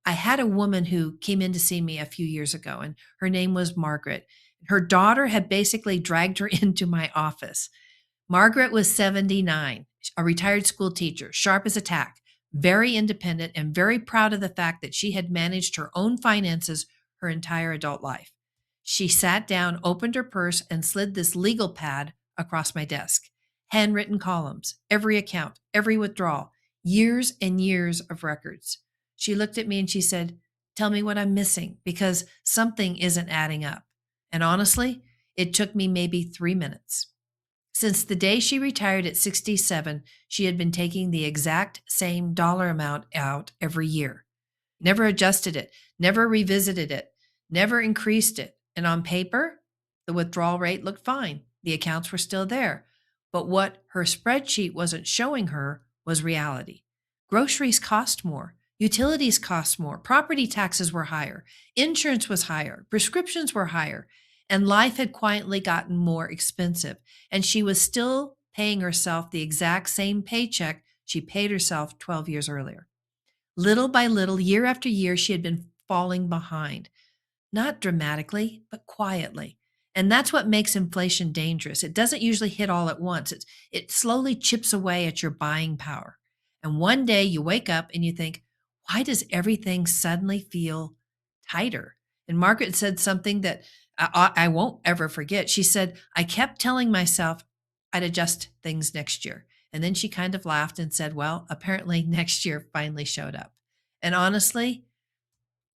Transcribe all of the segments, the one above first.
I had a woman who came in to see me a few years ago, and her name was Margaret. Her daughter had basically dragged her into my office. Margaret was 79, a retired school teacher, sharp as a tack, very independent, and very proud of the fact that she had managed her own finances her entire adult life. She sat down, opened her purse, and slid this legal pad across my desk. Handwritten columns, every account, every withdrawal, years and years of records. She looked at me and she said, "Tell me what I'm missing because something isn't adding up." And honestly, it took me maybe 3 minutes. Since the day she retired at 67, she had been taking the exact same dollar amount out every year. Never adjusted it, never revisited it, never increased it. And on paper, the withdrawal rate looked fine. The accounts were still there. But what her spreadsheet wasn't showing her was reality. Groceries cost more. Utilities cost more. Property taxes were higher. Insurance was higher. Prescriptions were higher. And life had quietly gotten more expensive. And she was still paying herself the exact same paycheck she paid herself 12 years earlier. Little by little, year after year, she had been falling behind. Not dramatically, but quietly. And that's what makes inflation dangerous. It doesn't usually hit all at once. It slowly chips away at your buying power. And one day you wake up and you think, why does everything suddenly feel tighter? And Margaret said something that I won't ever forget. She said, I kept telling myself I'd adjust things next year. And then she kind of laughed and said, well, apparently next year finally showed up. And honestly,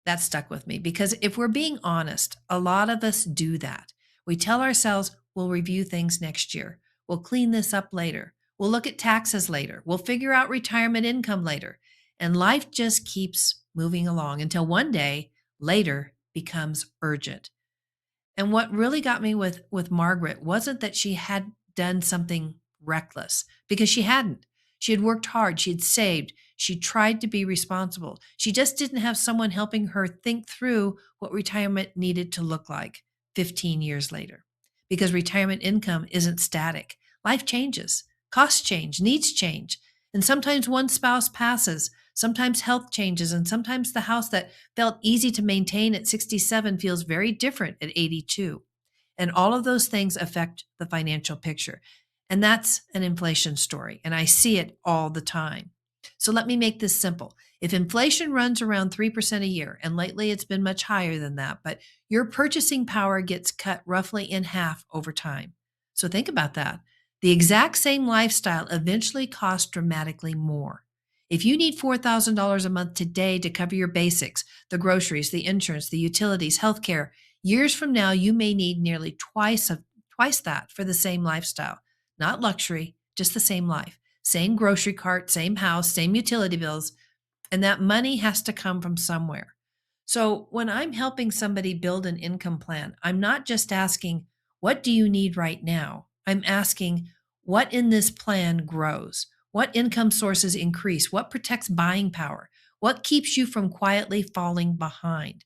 that stuck with me because if we're being honest, a lot of us do that. We tell ourselves we'll review things next year. We'll clean this up later. We'll look at taxes later. We'll figure out retirement income later. And life just keeps moving along until one day later becomes urgent. And what really got me with Margaret wasn't that she had done something reckless, because she hadn't. She had worked hard. She had saved. She tried to be responsible. She just didn't have someone helping her think through what retirement needed to look like 15 years later. Because retirement income isn't static. Life changes. Costs change. Needs change. And sometimes one spouse passes. Sometimes health changes. And sometimes the house that felt easy to maintain at 67 feels very different at 82. And all of those things affect the financial picture. And that's an inflation story. And I see it all the time. So let me make this simple. If inflation runs around 3% a year, and lately it's been much higher than that, but your purchasing power gets cut roughly in half over time. So think about that. The exact same lifestyle eventually costs dramatically more. If you need $4,000 a month today to cover your basics, the groceries, the insurance, the utilities, healthcare, years from now, you may need nearly twice that for the same lifestyle. Not luxury, just the same life. Same grocery cart, same house, same utility bills. And that money has to come from somewhere. So when I'm helping somebody build an income plan, I'm not just asking, what do you need right now? I'm asking, what in this plan grows? What income sources increase? What protects buying power? What keeps you from quietly falling behind?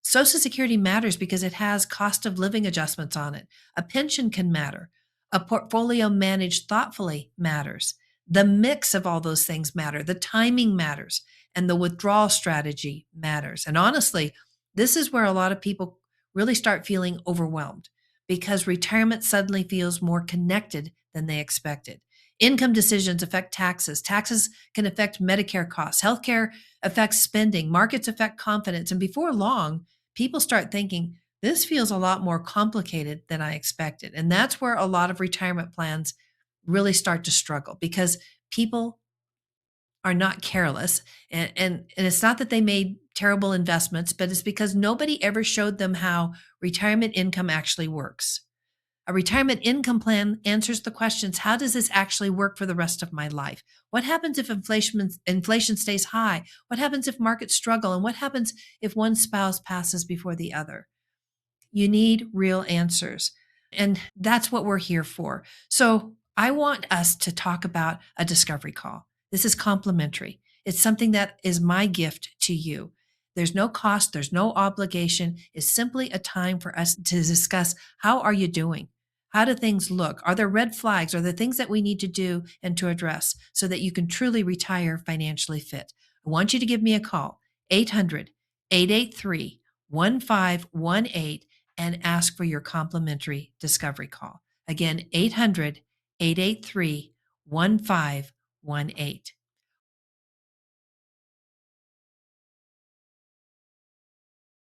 Social Security matters because it has cost of living adjustments on it. A pension can matter. A portfolio managed thoughtfully matters. The mix of all those things matter. The timing matters. And the withdrawal strategy matters. And honestly, this is where a lot of people really start feeling overwhelmed because retirement suddenly feels more connected than they expected. Income decisions affect taxes. Taxes can affect Medicare costs. Healthcare affects spending. Markets affect confidence. And before long, people start thinking, this feels a lot more complicated than I expected. And that's where a lot of retirement plans really start to struggle because people are not careless. And it's not that they made terrible investments, but it's because nobody ever showed them how retirement income actually works. A retirement income plan answers the questions, how does this actually work for the rest of my life? What happens if inflation stays high? What happens if markets struggle? And what happens if one spouse passes before the other? You need real answers. And that's what we're here for. So I want us to talk about a discovery call. This is complimentary. It's something that is my gift to you. There's no cost. There's no obligation. It's simply a time for us to discuss, how are you doing? How do things look? Are there red flags? Are there things that we need to do and to address so that you can truly retire financially fit? I want you to give me a call, 800-883-1518 and ask for your complimentary discovery call. Again, 800-883-1518.